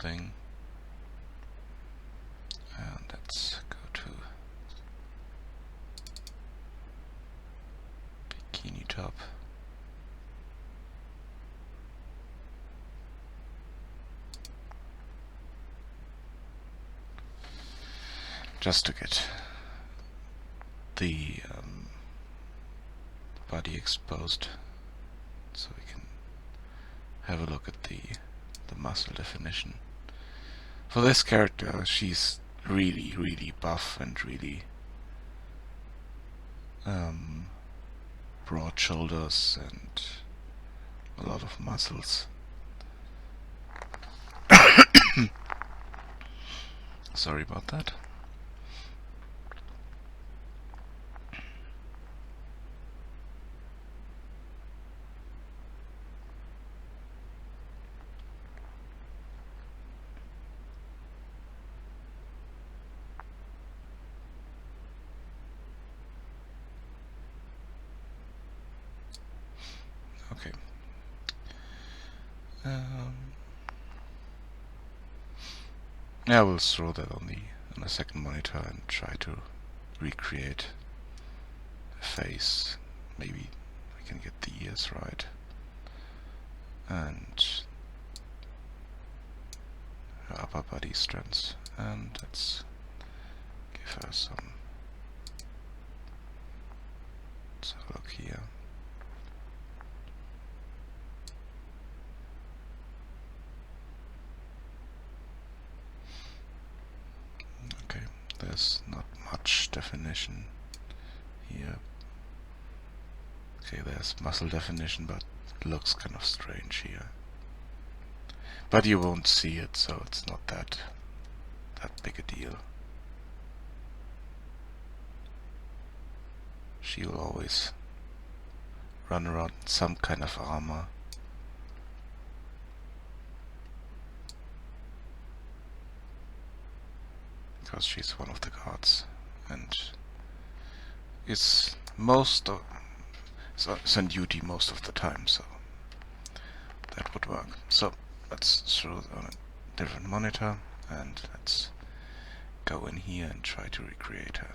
clothing, and let's go to bikini top. Just to get the body exposed, so we can have a look at the muscle definition. For this character, she's really buff and really broad shoulders and a lot of muscles. Sorry about that. Okay. Yeah, we'll throw that on the second monitor and try to recreate a face. Maybe I can get the ears right. And her upper body strength. And let's give her some. Let's have a look here. Okay, there's not much definition here. Okay, there's muscle definition, but it looks kind of strange here. But you won't see it, so it's not that big a deal. She will always run around in some kind of armor. Because she's one of the guards and is on duty most of the time, so that would work. So let's throw it on a different monitor and let's go in here and try to recreate her.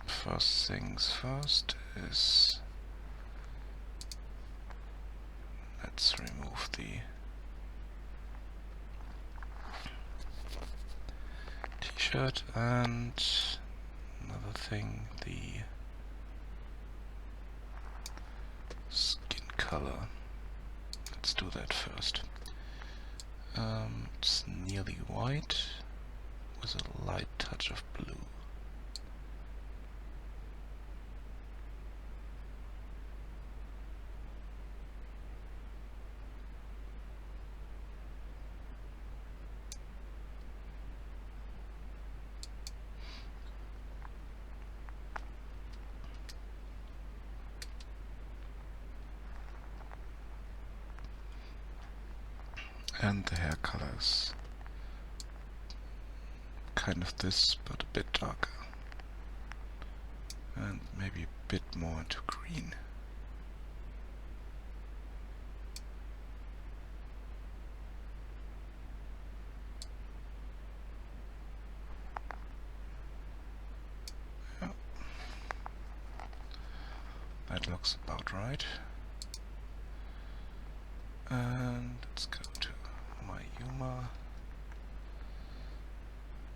First things first is let's remove the t-shirt, and another thing, the skin color. Let's do that first. It's nearly white with a light touch of blue. And the hair color is kind of this, but a bit darker. And maybe a bit more into green. Yeah. That looks about right. And let's go to Mayuma.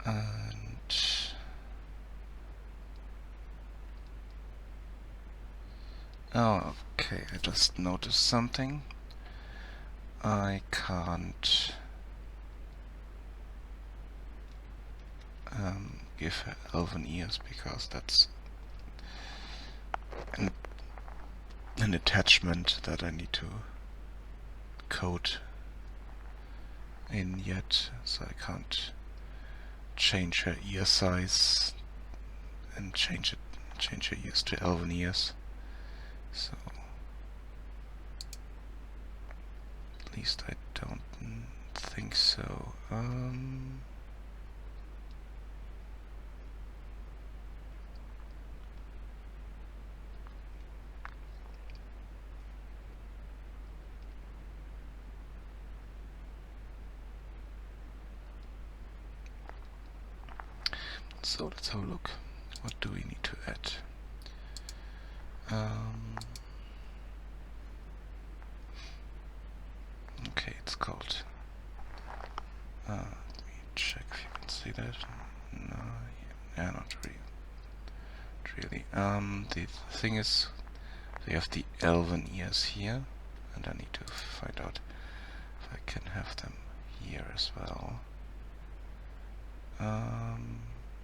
And oh, okay, I just noticed something. I can't give her elven ears because that's an attachment that I need to code in yet, so I can't change her ear size and change her ears to elven ears. So at least I don't think so. So let's have a look. What do we need to add? Okay, it's called. Let me check if you can see that. No, yeah, not really. The thing is, we have the elven ears here, and I need to find out if I can have them here as well.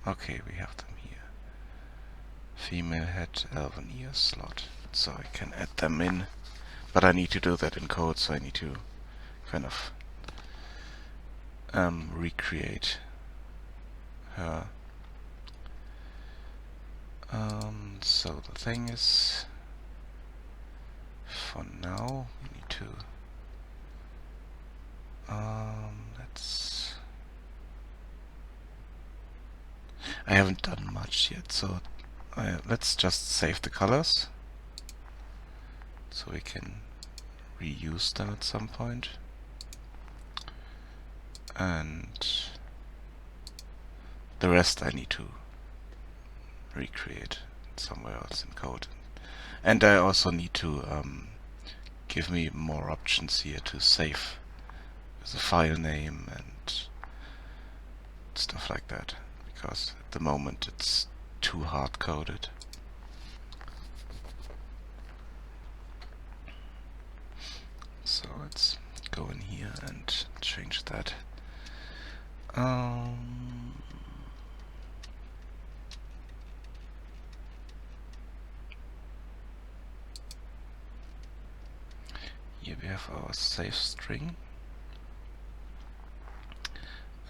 Okay, we have them here. Female head, elven ear slot, so I can add them in, but I need to do that in code, so I need to kind of recreate her. So the thing is, for now we need to I haven't done much yet, so let's just save the colors so we can reuse them at some point. And the rest I need to recreate somewhere else in code. And I also need to give me more options here to save the file name and stuff like that, because at the moment it's too hard-coded. So let's go in here and change that. Here we have our save string,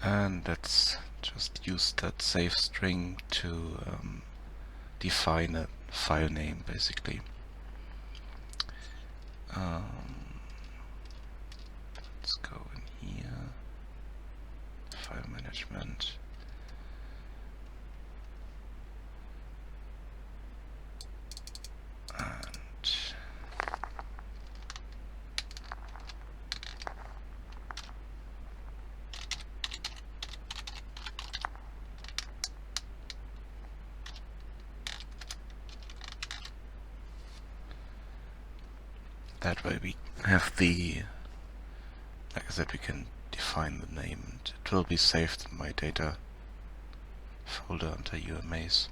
and let's just use that save string to define a file name, basically. Let's go in here, file management. That way we have the, like I said, we can define the name and it will be saved in my data folder under UMAs.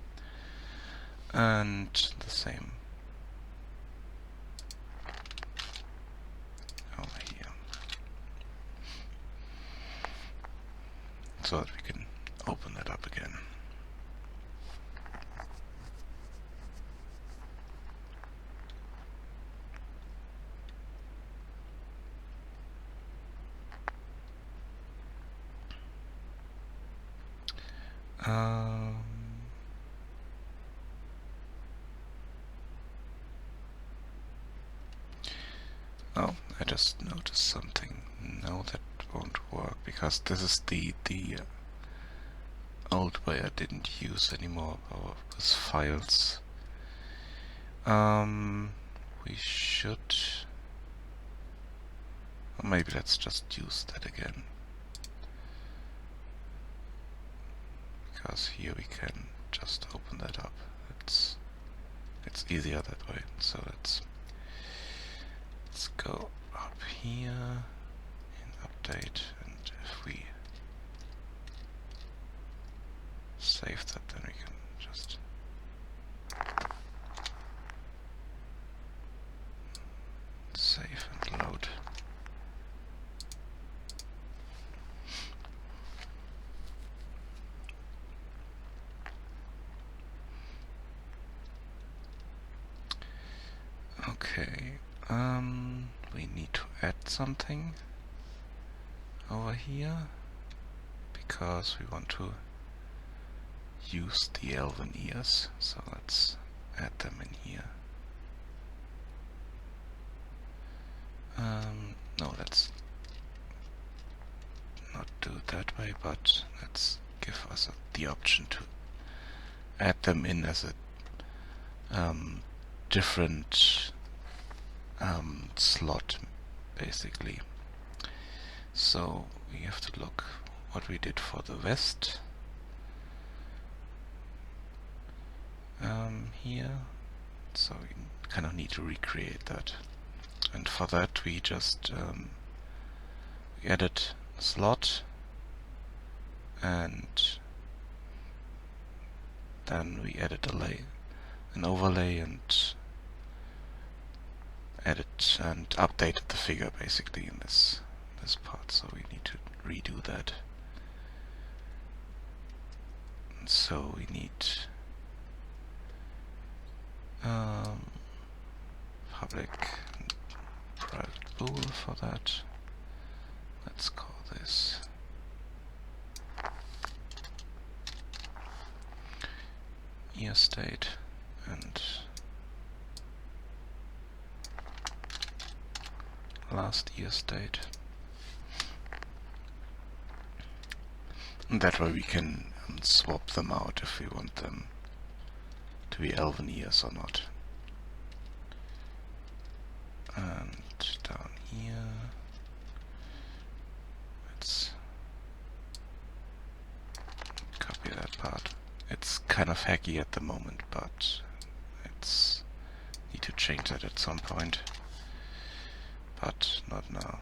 And the same over here, so that we can open that up again. Oh, I just noticed something. No, that won't work, because this is the old way I didn't use anymore with files. We should, or maybe let's just use that again, because here we can just open that up. It's easier that way. So let's go up here in update, and if we save that, then we can just save and load. Okay, we need to add something over here, because we want to use the elven ears, so let's add them in here. No, let's not do it that way, but let's give us the option to add them in as a different slot, basically. So we have to look what we did for the west. here, so we kind of need to recreate that. And for that we just we added a slot, and then we added an overlay and added and updated the figure basically in this part, so we need to redo that. And so we need public and private bool for that. Let's call this year state and last year state. And that way we can swap them out if we want them to be Elven years or not. And down here, let's copy that part. It's kind of hacky at the moment, but it's need to change that at some point, but not now.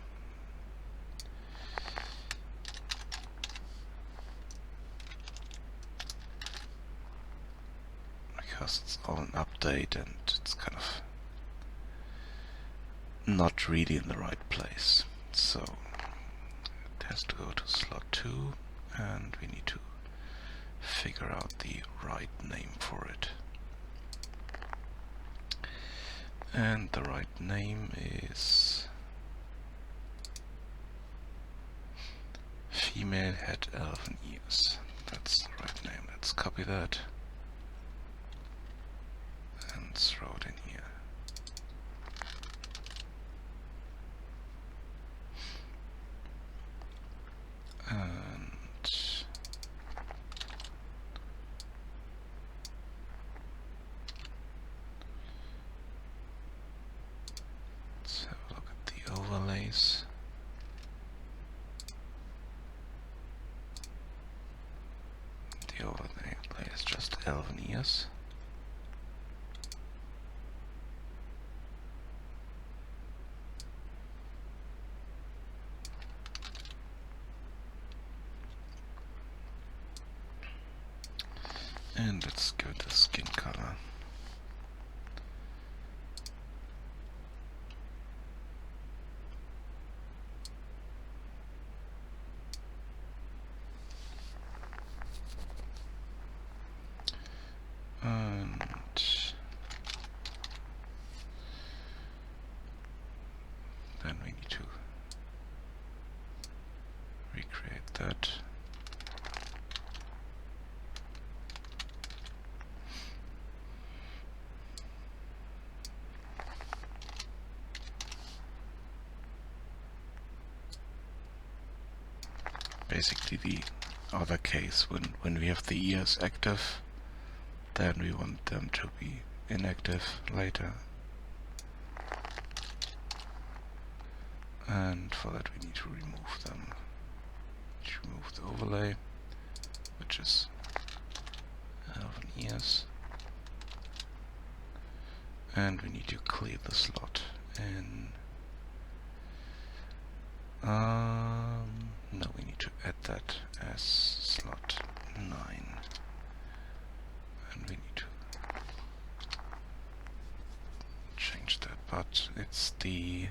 Because it's all an update and it's kind of not really in the right place. So it has to go to slot 2, and we need to figure out the right name for it. And the right name is female had 11 years. That's the right name. Let's copy that and throw it in here. And let's have a look at the overlays. The overlay is just 11 years. And let's give it the skin color. And then we need to recreate that. Basically the other case, when we have the years active, then we want them to be inactive later. And for that we need to remove them. Remove the overlay, which is 11 years. And we need to clear the slot in. No, we need to add that as slot 9. And we need to change that, but it's the...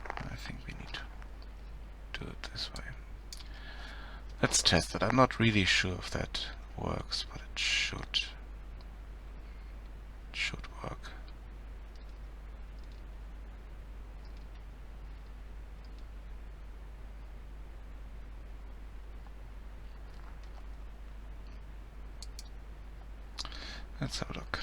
I think we need to do it this way. Let's test it. I'm not really sure if that works, but it should work. Let's have a look.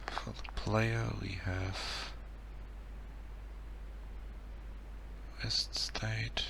For the player we have West State,